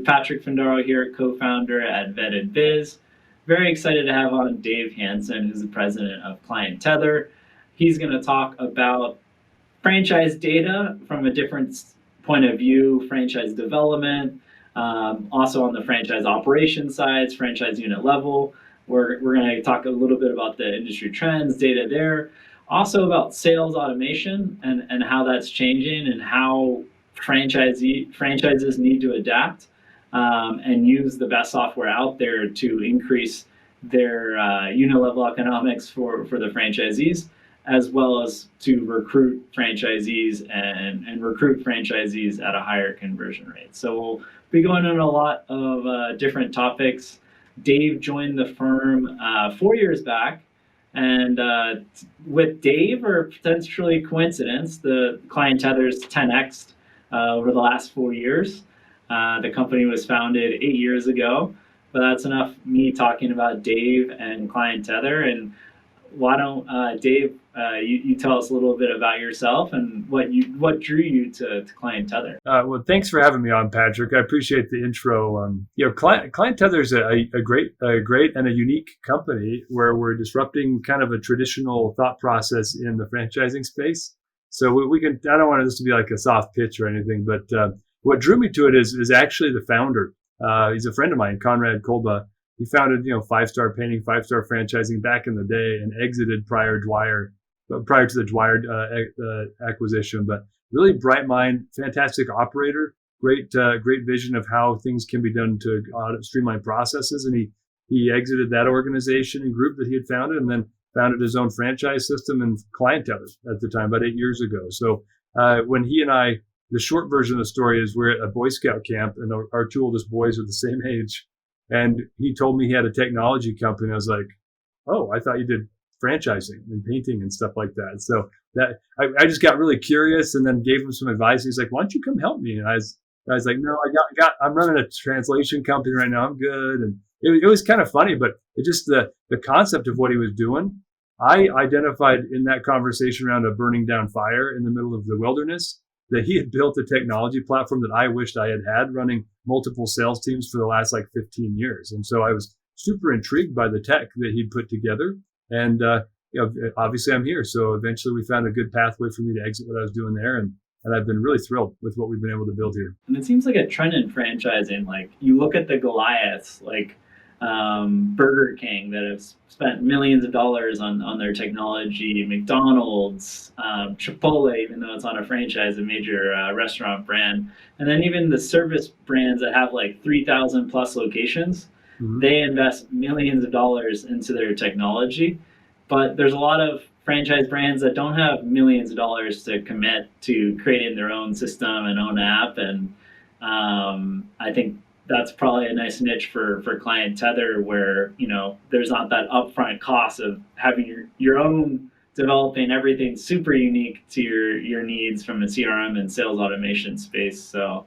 Patrick Findaro here, co-founder at Vetted Biz. Very excited to have on Dave Hansen, who's the president of ClientTether. He's going to talk about franchise data from a different point of view, franchise development, also on the franchise operations side, franchise unit level. We're going to talk a little bit about the industry trends, data there, also about sales automation and how that's changing and how franchises need to adapt and use the best software out there to increase their unit level economics for the franchisees, as well as to recruit franchisees and recruit franchisees at a higher conversion rate. So we'll be going on a lot of different topics. Dave joined the firm 4 years back, and with Dave, or potentially coincidence, the ClientTether's 10x over the last 4 years. The company was founded 8 years ago, but that's enough me talking about Dave and ClientTether. And why don't Dave, you tell us a little bit about yourself and what drew you to ClientTether? Well, thanks for having me on, Patrick. I appreciate the intro. ClientTether is a great and a unique company where we're disrupting kind of a traditional thought process in the franchising space. So we can. I don't want this to be like a soft pitch or anything, but what drew me to it is actually the founder. He's a friend of mine, Conrad Kolba. He founded, 5-Star Painting, 5-Star Franchising back in the day, and exited prior to the Dwyer acquisition. But really bright mind, fantastic operator, great vision of how things can be done to streamline processes. And he exited that organization and group that he had founded, and then founded his own franchise system and ClientTether at the time, about 8 years ago. So when he and I, the short version of the story is we're at a Boy Scout camp, and our two oldest boys are the same age. And he told me he had a technology company. I was like, oh, I thought you did franchising and painting and stuff like that. So that I just got really curious, and then gave him some advice. He's like, why don't you come help me? And I was like, no, I'm running a translation company right now. I'm good. And it was kind of funny, but it just the concept of what he was doing. I identified in that conversation around a burning down fire in the middle of the wilderness that he had built a technology platform that I wished I had running multiple sales teams for the last 15 years. And so I was super intrigued by the tech that he'd put together. And obviously I'm here. So eventually we found a good pathway for me to exit what I was doing there. And I've been really thrilled with what we've been able to build here. And it seems like a trend in franchising. Like, you look at the Goliaths, like Burger King, that have spent millions of dollars on their technology, McDonald's, Chipotle, even though it's on a franchise, a major restaurant brand, and then even the service brands that have 3,000 plus locations, they invest millions of dollars into their technology. But there's a lot of franchise brands that don't have millions of dollars to commit to creating their own system and own app. And I think that's probably a nice niche for ClientTether, where there's not that upfront cost of having your own, developing everything super unique to your needs from a CRM and sales automation space. So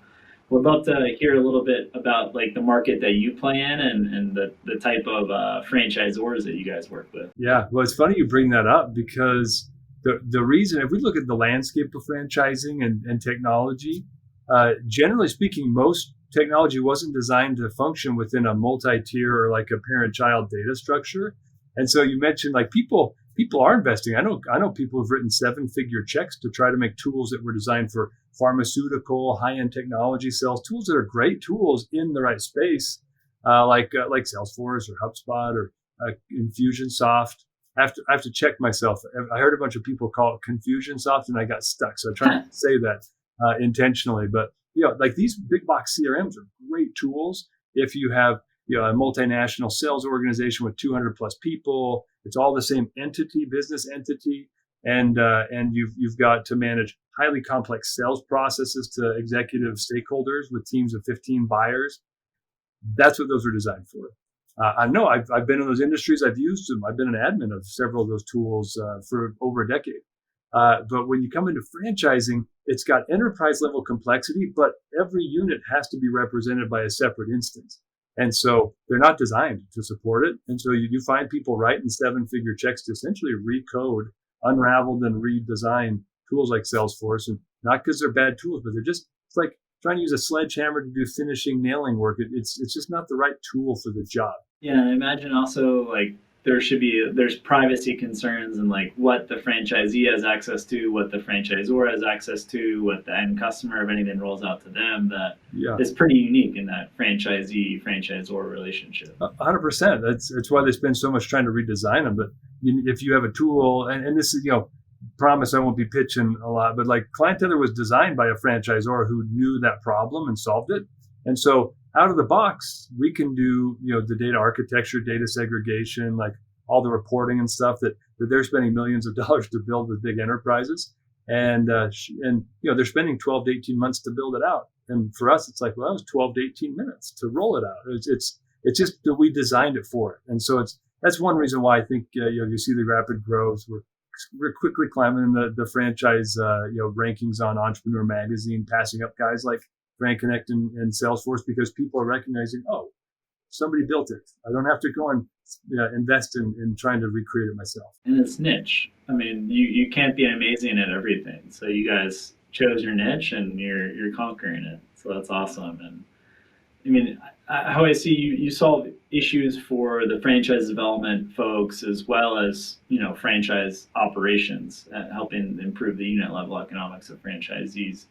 we'd love to hear a little bit about the market that you play in and the type of franchisors that you guys work with. Yeah, well, it's funny you bring that up, because the reason, if we look at the landscape of franchising and technology, generally speaking, most technology wasn't designed to function within a multi-tier or a parent-child data structure. And so you mentioned people are investing. I know people who've written 7-figure checks to try to make tools that were designed for pharmaceutical, high-end technology sales, tools that are great tools in the right space, like Salesforce or HubSpot or Infusionsoft. I have to check myself. I heard a bunch of people call it Confusionsoft, and I got stuck. So I try not to say that intentionally, but these big box CRMs are great tools if you have a multinational sales organization with 200 plus people. It's all the same business entity, and you've got to manage highly complex sales processes to executive stakeholders with teams of 15 buyers. That's what those are designed for. I know I've been in those industries. I've used them. I've been an admin of several of those tools for over a decade. But when you come into franchising, it's got enterprise level complexity, but every unit has to be represented by a separate instance. And so they're not designed to support it. And so you find people writing 7-figure checks to essentially recode, unraveled and redesign tools like Salesforce. And not because they're bad tools, but it's like trying to use a sledgehammer to do finishing nailing work. It's just not the right tool for the job. Yeah, I imagine also like there's privacy concerns and like what the franchisee has access to, what the franchisor has access to, what the end customer, if anything rolls out to them, that is pretty unique in that franchisee franchisor relationship. 100%. That's why they spend so much trying to redesign them. But if you have a tool, and this is, promise I won't be pitching a lot, but like ClientTether was designed by a franchisor who knew that problem and solved it. And so out of the box, we can do, the data architecture, data segregation, like all the reporting and stuff that they're spending millions of dollars to build with big enterprises. And they're spending 12 to 18 months to build it out. And for us, it's like, well, that was 12 to 18 minutes to roll it out. It's just that we designed it for it. And so that's one reason why I think, you see the rapid growth. We're quickly climbing the franchise, rankings on Entrepreneur Magazine, passing up guys like Brand Connect and Salesforce, because people are recognizing, oh, somebody built it. I don't have to go and invest in trying to recreate it myself. And it's niche. I mean, you can't be amazing at everything. So you guys chose your niche and you're conquering it. So that's awesome. And I mean, how I see you solve issues for the franchise development folks as well as, franchise operations, helping improve the unit level economics of franchisees.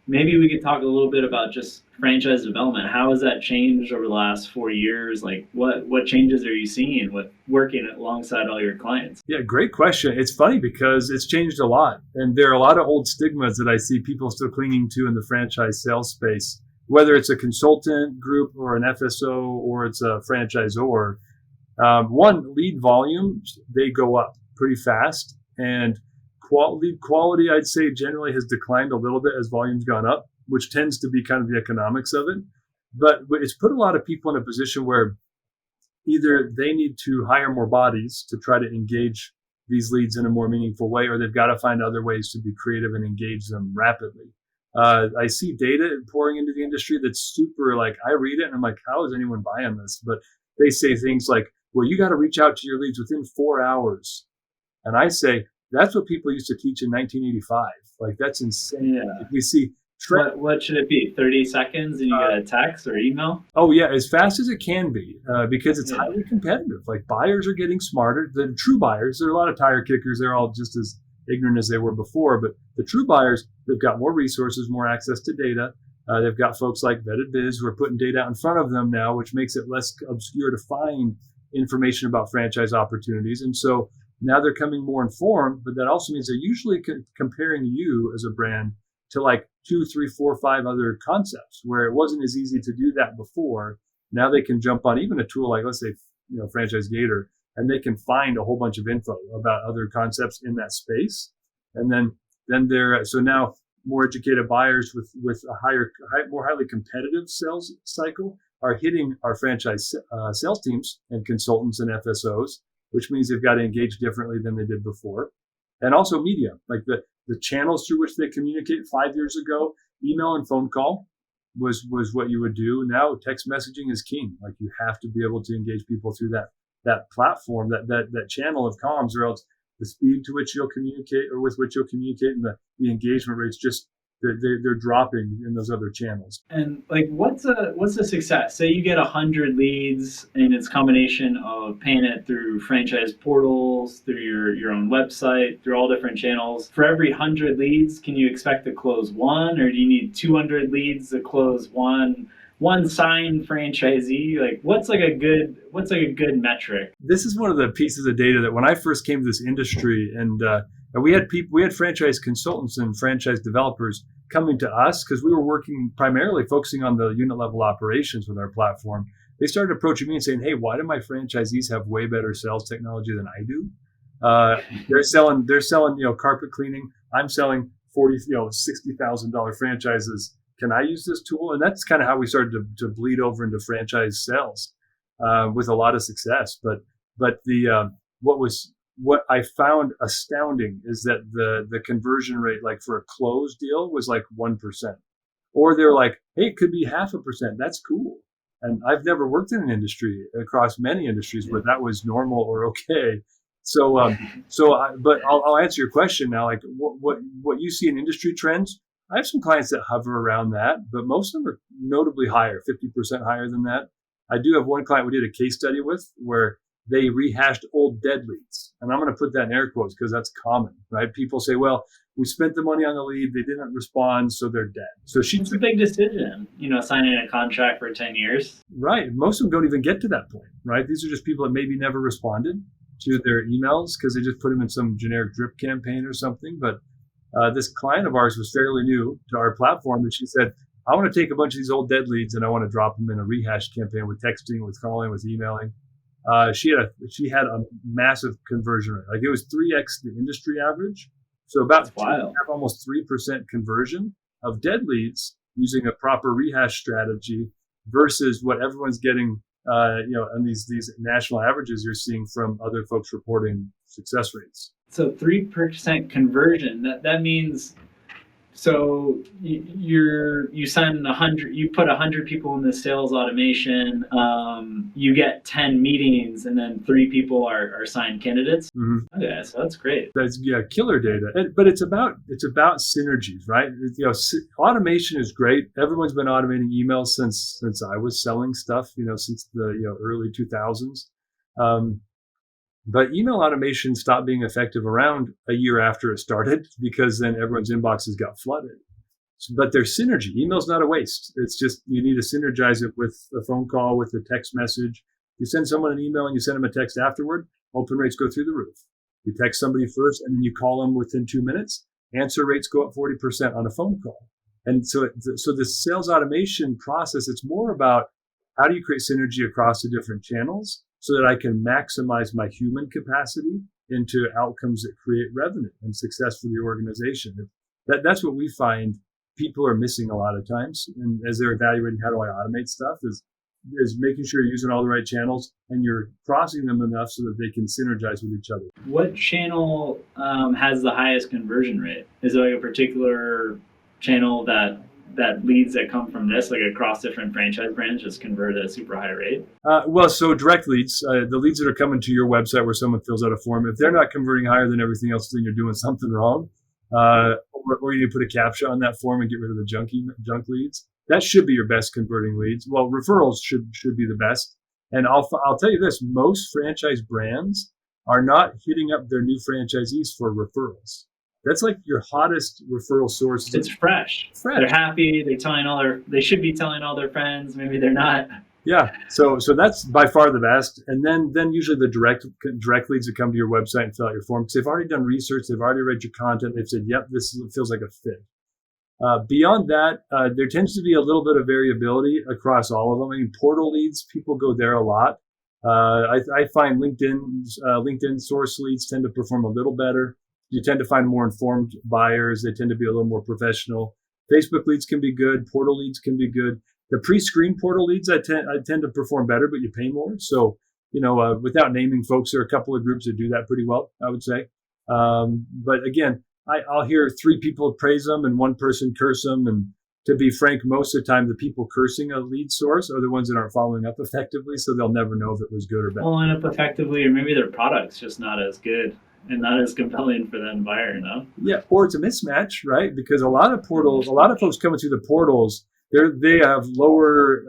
Maybe we could talk a little bit about just franchise development. How has that changed over the last 4 years? Like what changes are you seeing with working alongside all your clients? Yeah, great question. It's funny because it's changed a lot. And there are a lot of old stigmas that I see people still clinging to in the franchise sales space, whether it's a consultant group or an FSO or it's a franchisor. One, lead volumes, they go up pretty fast. And quality, I'd say, generally has declined a little bit as volume's gone up, which tends to be kind of the economics of it. But it's put a lot of people in a position where either they need to hire more bodies to try to engage these leads in a more meaningful way, or they've got to find other ways to be creative and engage them rapidly. I see data pouring into the industry that's super, like, I read it and I'm like, how is anyone buying this? But they say things like, well, you got to reach out to your leads within 4 hours. And I say, that's what people used to teach in 1985. Like, that's insane. Yeah. We see what should it be? 30 seconds and you get a text or email? Oh, yeah, as fast as it can be, because it's highly competitive. Like, buyers are getting smarter. The true buyers, there are a lot of tire kickers. They're all just as ignorant as they were before. But the true buyers, they've got more resources, more access to data. They've got folks like Vetted Biz who are putting data out in front of them now, which makes it less obscure to find information about franchise opportunities. And so now they're coming more informed, but that also means they're usually comparing you as a brand to like 2, 3, 4, 5 other concepts where it wasn't as easy to do that before. Now they can jump on even a tool like, let's say, Franchise Gator, and they can find a whole bunch of info about other concepts in that space. And then they're, so now more educated buyers with a more highly competitive sales cycle are hitting our franchise sales teams and consultants and FSOs, which means they've got to engage differently than they did before. And also media, like the channels through which they communicate. 5 years ago, email and phone call was what you would do. Now text messaging is king. Like, you have to be able to engage people through that platform, that channel of comms, or else the speed to which you'll communicate or with which you'll communicate and the engagement rates just they're dropping in those other channels. And like, what's a success? Say you get 100 leads and it's a combination of paying it through franchise portals, through your own website, through all different channels. For every 100 leads, can you expect to close one, or do you need 200 leads to close one signed franchisee? Like, what's a good metric? This is one of the pieces of data that when I first came to this industry, and we had franchise consultants and franchise developers coming to us because we were working primarily focusing on the unit level operations with our platform. They started approaching me and saying, "Hey, why do my franchisees have way better sales technology than I do? They're selling carpet cleaning. I'm selling $60,000 franchises. Can I use this tool?" And that's kind of how we started to bleed over into franchise sales with a lot of success. But what I found astounding is that the conversion rate, like for a closed deal, was like 1%. Or they're like, "Hey, it could be 0.5%. That's cool." And I've never worked in an industry across many industries where that was normal or okay. But I'll answer your question now. Like, what you see in industry trends, I have some clients that hover around that, but most of them are notably higher, 50% higher than that. I do have one client we did a case study with where they rehashed old dead leads. And I'm going to put that in air quotes because that's common, right? People say, well, we spent the money on the lead, they didn't respond, so they're dead. So it's a big decision, signing a contract for 10 years. Right. Most of them don't even get to that point, right? These are just people that maybe never responded to their emails because they just put them in some generic drip campaign or something. But this client of ours was fairly new to our platform, and she said, I want to take a bunch of these old dead leads and I want to drop them in a rehash campaign with texting, with calling, with emailing. She had a massive conversion rate. Like it was 3x the industry average. So about almost 3% conversion of dead leads using a proper rehash strategy versus what everyone's getting, on these national averages you're seeing from other folks reporting success rates. So 3% conversion. That means. So you send 100, you put 100 people in the sales automation, you get 10 meetings, and then 3 people are signed candidates. Mm-hmm. Okay, so that's great. That's killer data. But it's about synergies, right? Automation is great. Everyone's been automating emails since I was selling stuff, since the early 2000s. But email automation stopped being effective around a year after it started because then everyone's inboxes got flooded. But there's synergy. Email's not a waste. It's just you need to synergize it with a phone call, with a text message. You send someone an email and you send them a text afterward, open rates go through the roof. You text somebody first and then you call them within 2 minutes, answer rates go up 40% on a phone call. And so the sales automation process, it's more about how do you create synergy across the different channels so that I can maximize my human capacity into outcomes that create revenue and success for the organization. That's what we find people are missing a lot of times. And as they're evaluating how do I automate stuff is making sure you're using all the right channels and you're crossing them enough so that they can synergize with each other. What channel has the highest conversion rate? Is it like a particular channel that leads that come from this, like across different franchise brands, just convert at a super high rate? So direct leads, the leads that are coming to your website where someone fills out a form, if they're not converting higher than everything else, then you're doing something wrong. Or you need to put a captcha on that form and get rid of the junk leads. That should be your best converting leads. Well, referrals should be the best. And I'll tell you this, most franchise brands are not hitting up their new franchisees for referrals. That's like your hottest referral source. It's fresh. They're happy. They should be telling all their friends. Maybe they're not. Yeah. So that's by far the best. And then usually the direct leads that come to your website and fill out your form because they've already done research. They've already read your content. They've said, yep, feels like a fit. Beyond that, there tends to be a little bit of variability across all of them. I mean, portal leads, people go there a lot. I find LinkedIn source leads tend to perform a little better. You tend to find more informed buyers. They tend to be a little more professional. Facebook leads can be good. Portal leads can be good. The pre-screened portal leads I tend to perform better, but you pay more. So, without naming folks, there are a couple of groups that do that pretty well, I would say. But again, I'll hear 3 people praise them and 1 person curse them. And to be frank, most of the time, the people cursing a lead source are the ones that aren't following up effectively. So they'll never know if it was good or bad. Following up effectively, or maybe their product's just not as good and not as compelling for that buyer, no? Yeah, or it's a mismatch, right? Because a lot of folks coming through the portals, they have lower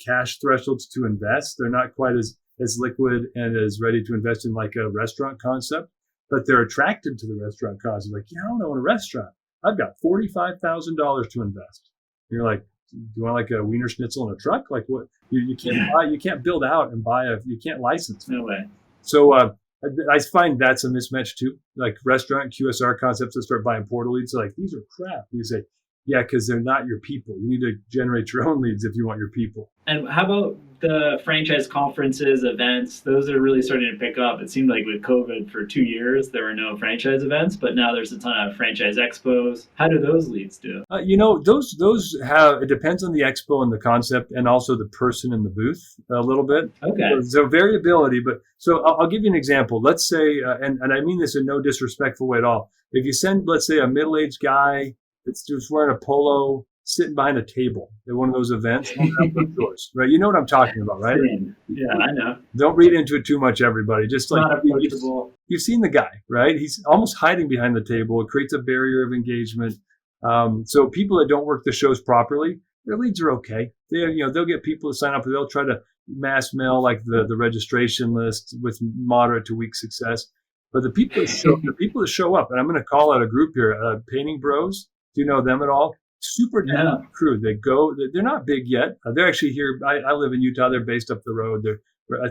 cash thresholds to invest. They're not quite as liquid and as ready to invest in like a restaurant concept, but they're attracted to the restaurant concept. Like, I don't own a restaurant. I've got $45,000 to invest. And you're like, do you want like a Wiener Schnitzel in a truck? Like what? You can't build out and you can't license. No way. So I find that's a mismatch too. Like restaurant QSR concepts that start buying portal leads, like these are crap. You say, yeah, because they're not your people. You need to generate your own leads if you want your people. And how about the franchise conferences, events? Those are really starting to pick up. It seemed like with COVID for 2 years, there were no franchise events, but now there's a ton of franchise expos. How do those leads do? Those have, it depends on the expo and the concept and also the person in the booth a little bit. Okay. So variability, but so I'll give you an example. Let's say, and I mean this in no disrespectful way at all. If you send, let's say, a middle-aged guy that's just wearing a polo, sitting behind a table at one of those events, right? You know what I'm talking about, right? Yeah, I know. Don't read into it too much, everybody. Just like not approachable. You've seen the guy, right? He's almost hiding behind the table. It creates a barrier of engagement. So people that don't work the shows properly, their leads are okay. They'll get people to sign up, or they'll try to mass mail like the registration list with moderate to weak success. But the people that show up, and I'm going to call out a group here, Painting Bros. Do you know them at all? Super Yeah. talented crew. They're not big yet. They're actually here. I live in Utah. They're based up the road.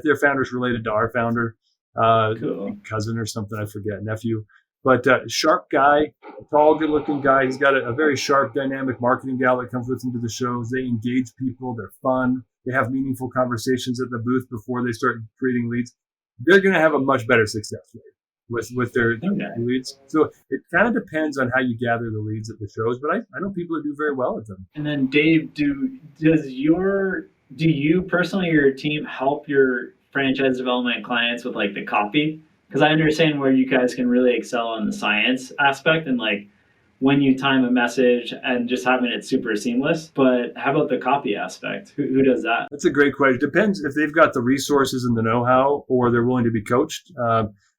Their founder's related to our founder, Cool. cousin or something. I forget, nephew. But sharp guy, tall, good-looking guy. He's got a very sharp, dynamic marketing gal that comes with him to the shows. They engage people. They're fun. They have meaningful conversations at the booth before they start creating leads. They're going to have a much better success rate with their leads. So it kind of depends on how you gather the leads at the shows. But I know people that do very well at them. And then Dave, do you personally or your team help your franchise development clients with like the copy? Because I understand where you guys can really excel on the science aspect and like when you time a message and just having it super seamless. But how about the copy aspect? Who does that? That's a great question. Depends if they've got the resources and the know-how, or they're willing to be coached.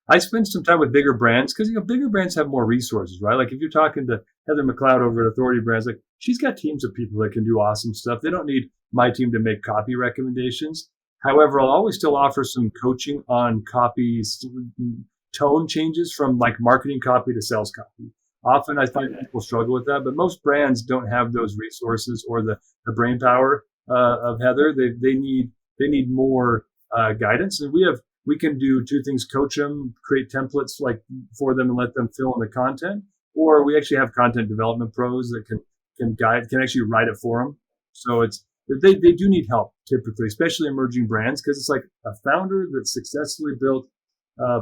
I spend some time with bigger brands because bigger brands have more resources, right? Like if you're talking to Heather McLeod over at Authority Brands, like she's got teams of people that can do awesome stuff. They don't need my team to make copy recommendations. However, I'll always still offer some coaching on copy tone changes from like marketing copy to sales copy. Often I find people struggle with that, but most brands don't have those resources or the brain power of Heather. They need more guidance, and we can do two things: coach them, create templates like for them, and let them fill in the content. Or we actually have content development pros that can actually write it for them. So they do need help typically, especially emerging brands, because it's like a founder that successfully built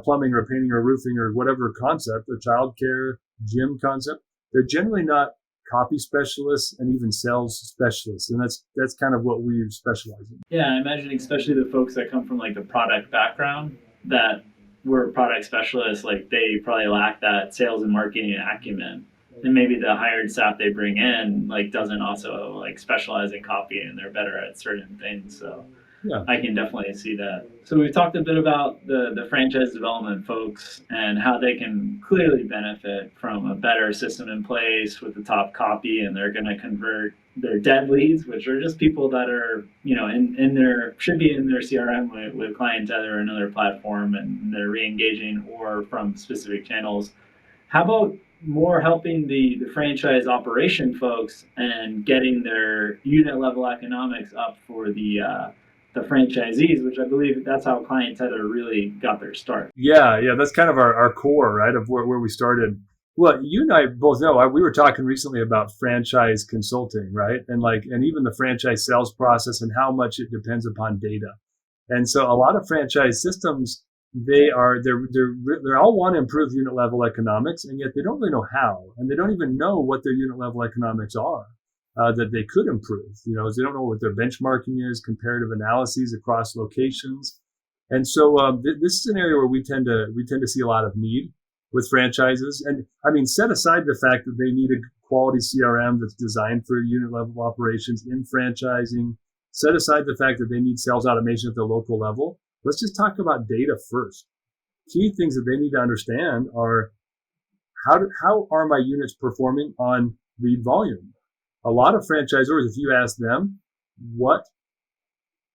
plumbing or painting or roofing or whatever concept, or childcare, gym concept. They're generally not copy specialists and even sales specialists, and that's kind of what we specialize in. Yeah, I imagine especially the folks that come from like the product background that were product specialists, like they probably lack that sales and marketing acumen. And maybe the hired staff they bring in like doesn't also like specialize in copy, and they're better at certain things. So Yeah. I can definitely see that. So we've talked a bit about the franchise development folks and how they can clearly benefit from a better system in place with the top copy, and they're going to convert their dead leads, which are just people that are, should be in their CRM with ClientTether or another platform, and they're re-engaging or from specific channels. How about more helping the franchise operation folks and getting their unit level economics up for the franchisees, which I believe that's how ClientTether really got their start. Yeah, that's kind of our core, right, of where we started. Well, you and I both know, we were talking recently about franchise consulting, right? And even the franchise sales process and how much it depends upon data. And so a lot of franchise systems, they all want to improve unit level economics, and yet they don't really know how, and they don't even know what their unit level economics are. That they could improve, as they don't know what their benchmarking is, comparative analyses across locations, and so this is an area where we tend to see a lot of need with franchises. And I mean, set aside the fact that they need a quality CRM that's designed for unit level operations in franchising. Set aside the fact that they need sales automation at the local level. Let's just talk about data first. Key things that they need to understand are how are my units performing on lead volume. A lot of franchisors, if you ask them, what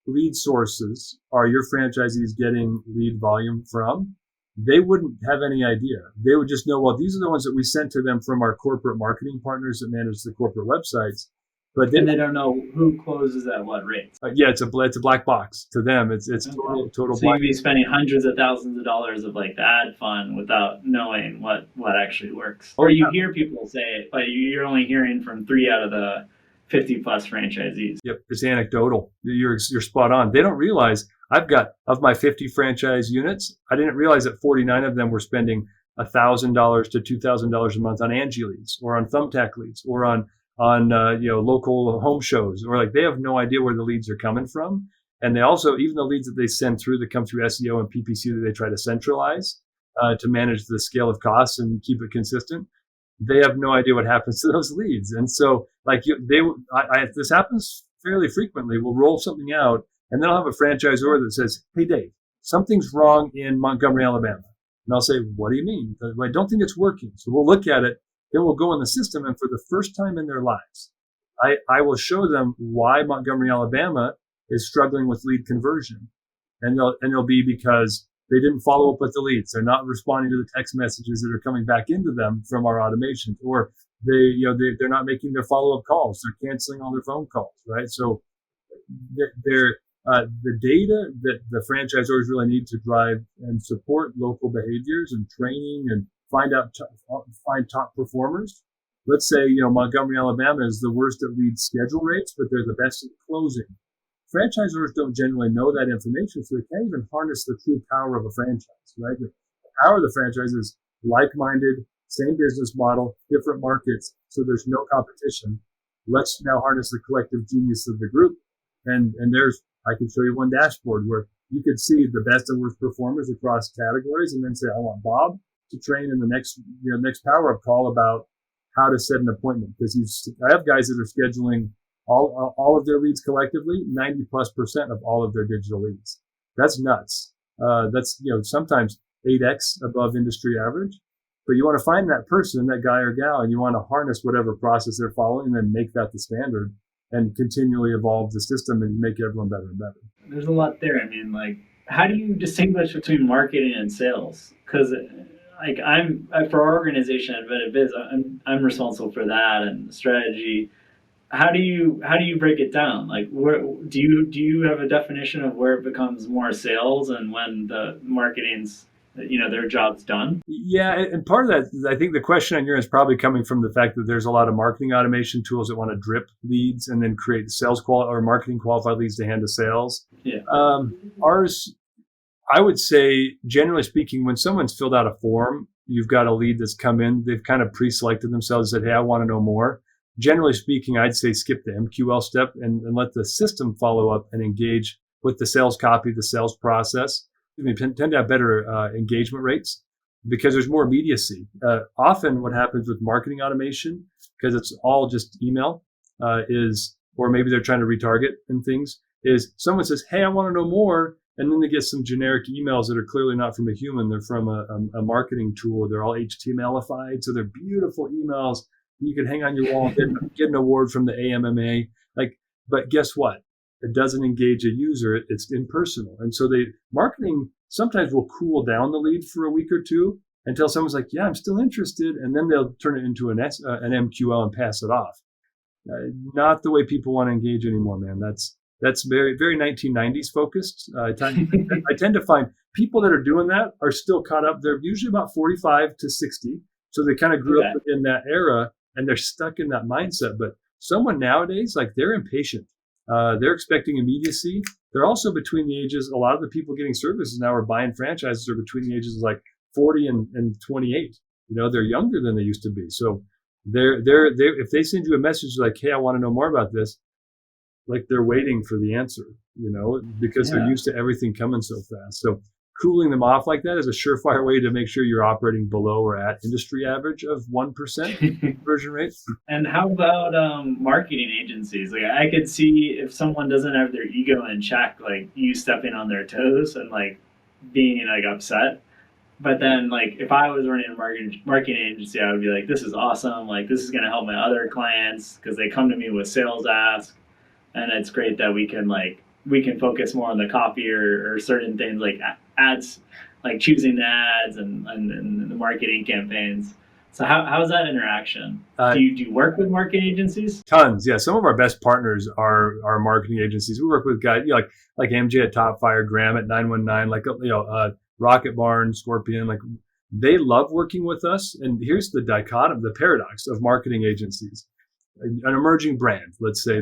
lead sources are your franchisees getting lead volume from, they wouldn't have any idea. They would just know, well, these are the ones that we sent to them from our corporate marketing partners that manage the corporate websites. But they don't know who closes at what rate. It's a black box to them. It's total. So you'd be spending hundreds of thousands of dollars of like the ad fund without knowing what actually works. Or you hear people say, but you're only hearing from 3 out of the 50 plus franchisees. Yep, it's anecdotal. You're spot on. They don't realize I've got, of my 50 franchise units, I didn't realize that 49 of them were spending $1,000 to $2,000 a month on Angie leads, or on Thumbtack leads, or on local home shows, or like they have no idea where the leads are coming from. And they also, even the leads that they send through that come through SEO and PPC that they try to centralize to manage the scale of costs and keep it consistent, they have no idea what happens to those leads. And so this happens fairly frequently. We'll roll something out, and then I'll have a franchisor that says, "Hey Dave, something's wrong in Montgomery, Alabama." And I'll say, "What do you mean?" I don't think it's working. So we'll look at it. They will go in the system, and for the first time in their lives, I will show them why Montgomery, Alabama is struggling with lead conversion. And it'll be because they didn't follow up with the leads. They're not responding to the text messages that are coming back into them from our automation, or they're not making their follow-up calls. They're canceling all their phone calls, right? So the data that the franchisors really need to drive and support local behaviors and training and find top performers. Let's say, Montgomery, Alabama is the worst at lead schedule rates, but they're the best at closing. Franchisors don't generally know that information, so they can't even harness the true power of a franchise, right? The power of the franchise is like-minded, same business model, different markets, so there's no competition. Let's now harness the collective genius of the group. And I can show you one dashboard where you could see the best and worst performers across categories, and then say, I want Bob to train in the next power-up call about how to set an appointment. Because I have guys that are scheduling all of their leads collectively, 90+% of all of their digital leads. That's nuts. That's, sometimes 8x above industry average. But you want to find that person, that guy or gal, and you want to harness whatever process they're following and then make that the standard and continually evolve the system and make everyone better and better. There's a lot there. I mean, how do you distinguish between marketing and sales? Because I'm for our organization at Vetted Biz, I'm responsible for that and strategy. How do you break it down? Where do you have a definition of where it becomes more sales and when the marketing's their job's done? Yeah, and part of that, I think the question on your end is probably coming from the fact that there's a lot of marketing automation tools that want to drip leads and then create or marketing qualified leads to hand to sales. Yeah. Ours, I would say, generally speaking, when someone's filled out a form, you've got a lead that's come in, they've kind of pre-selected themselves and said, hey, I want to know more. Generally speaking, I'd say skip the MQL step and let the system follow up and engage with the sales copy, the sales process. We tend to have better engagement rates because there's more immediacy. Often what happens with marketing automation, because it's all just email, or maybe they're trying to retarget and things, is someone says, hey, I want to know more. And then they get some generic emails that are clearly not from a human. They're from a marketing tool. They're all HTMLified. So they're beautiful emails. You can hang on your wall and get an award from the AMMA. But guess what? It doesn't engage a user. It's impersonal. And so marketing sometimes will cool down the lead for a week or two until someone's like, yeah, I'm still interested. And then they'll turn it into an MQL and pass it off. Not the way people want to engage anymore, man. That's very, very 1990s focused. I tend to find people that are doing that are still caught up. They're usually about 45 to 60. So they kind of grew up in that era and they're stuck in that mindset. But someone nowadays, they're impatient. They're expecting immediacy. They're also between the ages. A lot of the people getting services now are buying franchises are between the ages of 40 and 28. They're younger than they used to be. So they're if they send you a message like, hey, I want to know more about this, they're waiting for the answer, because they're used to everything coming so fast. So cooling them off like that is a surefire way to make sure you're operating below or at industry average of 1% conversion rate. And how about marketing agencies? I could see if someone doesn't have their ego in check, you stepping on their toes and being upset. But then if I was running a marketing agency, I would be like, this is awesome. This is going to help my other clients because they come to me with sales asks. And it's great that we can focus more on the copy or certain things like ads, choosing the ads and the marketing campaigns. So how's that interaction? Do you work with marketing agencies? Tons, yeah. Some of our best partners are marketing agencies. We work with guys like MJ at Topfire, Graham at 919, Rocket Barn, Scorpion. They love working with us. And here's the paradox of marketing agencies. An emerging brand, let's say,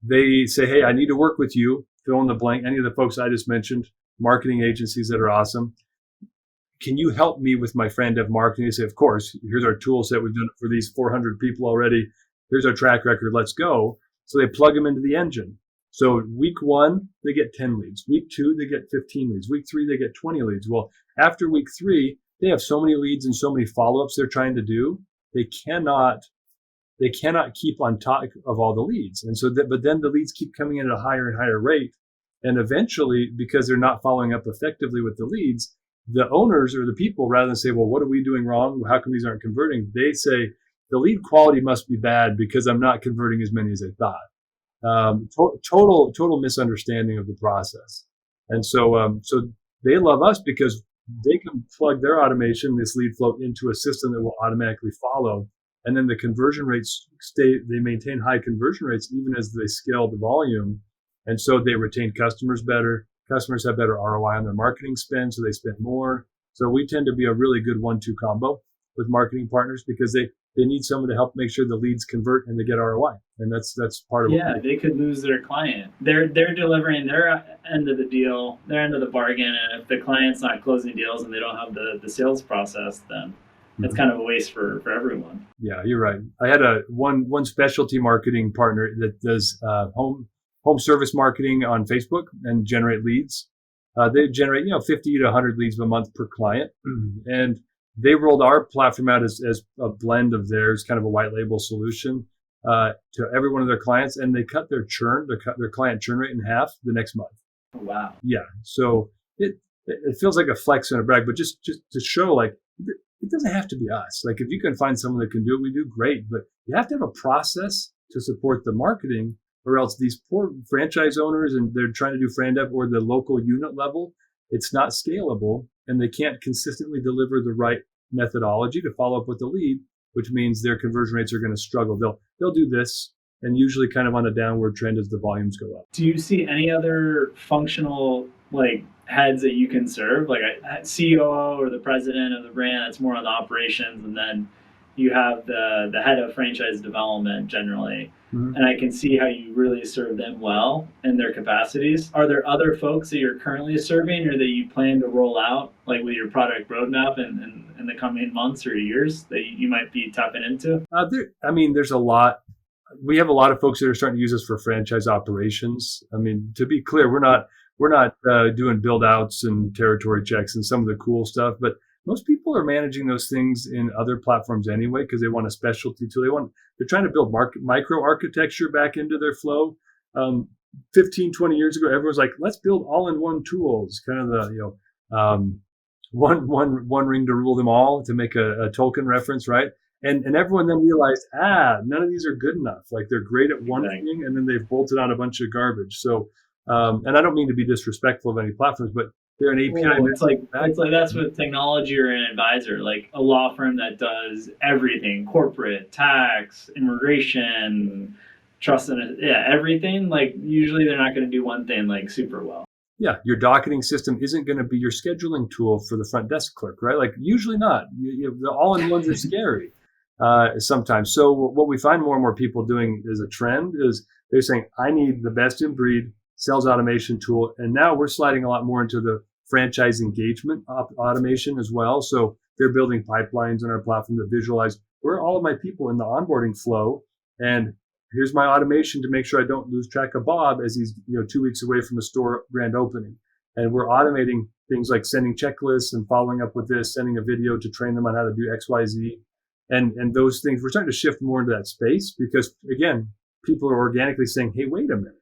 they say, hey, I need to work with you, fill in the blank, any of the folks I just mentioned, marketing agencies that are awesome. Can you help me with my friend of marketing? They say, of course, here's our tool set. We've done it for these 400 people already. Here's our track record. Let's go. So they plug them into the engine. So week 1, they get 10 leads. Week 2, they get 15 leads. Week 3, they get 20 leads. Well, after week 3, they have so many leads and so many follow-ups they're trying to do. They cannot keep on top of all the leads. And so, but then the leads keep coming in at a higher and higher rate. And eventually, because they're not following up effectively with the leads, the owners or the people, rather than say, well, what are we doing wrong? How come these aren't converting? They say, the lead quality must be bad because I'm not converting as many as I thought. Total misunderstanding of the process. And so they love us because they can plug their automation, this lead flow, into a system that will automatically follow. And then the conversion rates they maintain high conversion rates even as they scale the volume. And so they retain customers better. Customers have better ROI on their marketing spend, so they spend more. So we tend to be a really good 1-2 combo with marketing partners because they need someone to help make sure the leads convert and they get ROI. And that's part of Yeah, they could lose their client. They're delivering their end of the deal, their end of the bargain, and if the client's not closing deals and they don't have the sales process, then it's kind of a waste for everyone. Yeah, you're right. I had one specialty marketing partner that does home service marketing on Facebook and generate leads. They generate 50 to 100 leads a month per client, and they rolled our platform out as a blend of theirs, kind of a white label solution to every one of their clients, and they cut their client churn rate in half the next month. Oh, wow. Yeah, so it feels like a flex and a brag, but just to show like it doesn't have to be us. Like if you can find someone that can do it, we do great, but you have to have a process to support the marketing, or else these poor franchise owners and they're trying to do FranDev or the local unit level, it's not scalable and they can't consistently deliver the right methodology to follow up with the lead, which means their conversion rates are going to struggle. They'll do this and usually kind of on a downward trend as the volumes go up. Do you see any other functional heads that you can serve, like a COO or the president of the brand that's more on the operations, and then you have the head of franchise development generally? Mm-hmm. And I can see how you really serve them well in their capacities. Are there other folks that you're currently serving or that you plan to roll out, like with your product roadmap in the coming months or years that you might be tapping into? There's a lot. We have a lot of folks that are starting to use us for franchise operations. I mean, to be clear, we're not doing build outs and territory checks and some of the cool stuff, but most people are managing those things in other platforms anyway because they want a specialty tool. They're trying to build micro architecture back into their flow. 15, 20 years ago, everyone was like, let's build all-in-one tools, kind of the one ring to rule them all, to make a Tolkien reference, right? And everyone then realized, none of these are good enough. Like they're great at one thing, and then they've bolted on a bunch of garbage. So, and I don't mean to be disrespectful of any platforms, but they're an API. It's like that's with technology or an advisor, like a law firm that does everything: corporate, tax, immigration, trust, and everything. Like usually they're not going to do one thing like super well. Yeah, your docketing system isn't going to be your scheduling tool for the front desk clerk, right? Like usually not. The all-in-ones are scary sometimes. So what we find more and more people doing as a trend is they're saying, I need the best in breed sales automation tool. And now we're sliding a lot more into the franchise engagement automation as well. So they're building pipelines on our platform that visualize where are all of my people in the onboarding flow. And here's my automation to make sure I don't lose track of Bob as he's 2 weeks away from the store grand opening. And we're automating things like sending checklists and following up with this, sending a video to train them on how to do X, Y, Z. And those things, we're starting to shift more into that space because, again, people are organically saying, hey, wait a minute.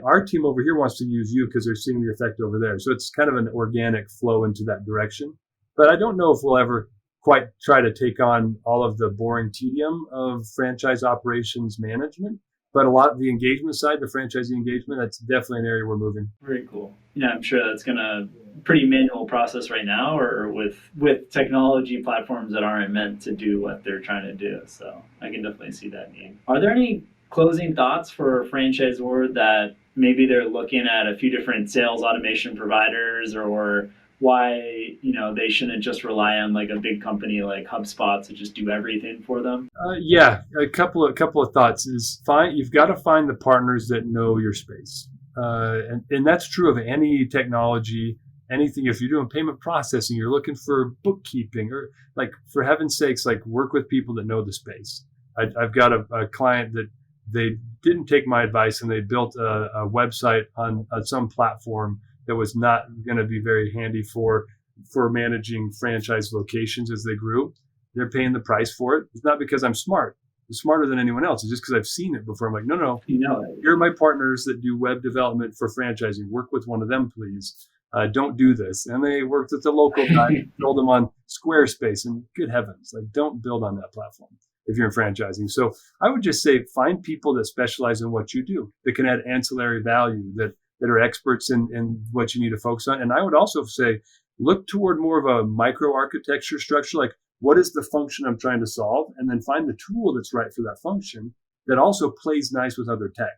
Our team over here wants to use you because they're seeing the effect over there. So it's kind of an organic flow into that direction. But I don't know if we'll ever quite try to take on all of the boring tedium of franchise operations management. But a lot of the engagement side, the franchisee engagement, that's definitely an area we're moving. Very cool. Yeah, I'm sure that's going to pretty manual process right now, or with technology platforms that aren't meant to do what they're trying to do. So I can definitely see that need. Are there any closing thoughts for a franchisor that maybe they're looking at a few different sales automation providers, or why they shouldn't just rely on like a big company like HubSpot to just do everything for them? A couple of thoughts is fine. You've got to find the partners that know your space, and that's true of any technology. Anything, if you're doing payment processing, you're looking for bookkeeping, or like for heaven's sakes, like work with people that know the space. I've got a client that they didn't take my advice and they built a website on some platform that was not going to be very handy for managing franchise locations as they grew. They're paying the price for it. It's not because I'm smart. I'm smarter than anyone else. It's just because I've seen it before. I'm like, no. Here are my partners that do web development for franchising. Work with one of them, please. Don't do this. And they worked with the local guy, build them on Squarespace. And good heavens, like don't build on that platform. if you're in franchising. So I would just say find people that specialize in what you do, that can add ancillary value, that are experts in what you need to focus on. And I would also say, look toward more of a microarchitecture structure, like what is the function I'm trying to solve? And then find the tool that's right for that function that also plays nice with other tech.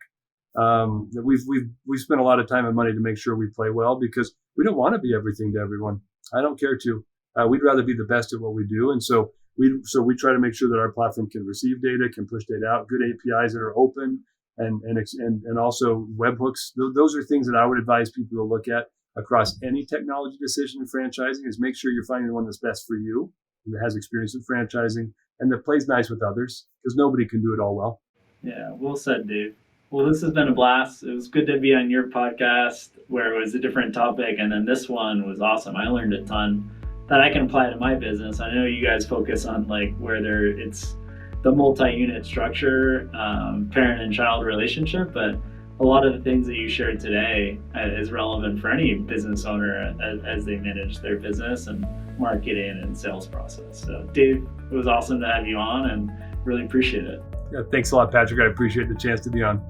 We've spent a lot of time and money to make sure we play well, because we don't want to be everything to everyone. I don't care to. We'd rather be the best at what we do. And so we try to make sure that our platform can receive data, can push data out, good APIs that are open, and also webhooks. Those are things that I would advise people to look at across any technology decision in franchising, is make sure you're finding the one that's best for you, that has experience in franchising, and that plays nice with others, because nobody can do it all well. Yeah, well said, Dave. Well, this has been a blast. It was good to be on your podcast where it was a different topic, and then this one was awesome. I learned a ton that I can apply to my business. I know you guys focus on like where it's the multi-unit structure, parent and child relationship, but a lot of the things that you shared today is relevant for any business owner as they manage their business and marketing and sales process. So Dave, it was awesome to have you on and really appreciate it. Yeah, thanks a lot, Patrick. I appreciate the chance to be on.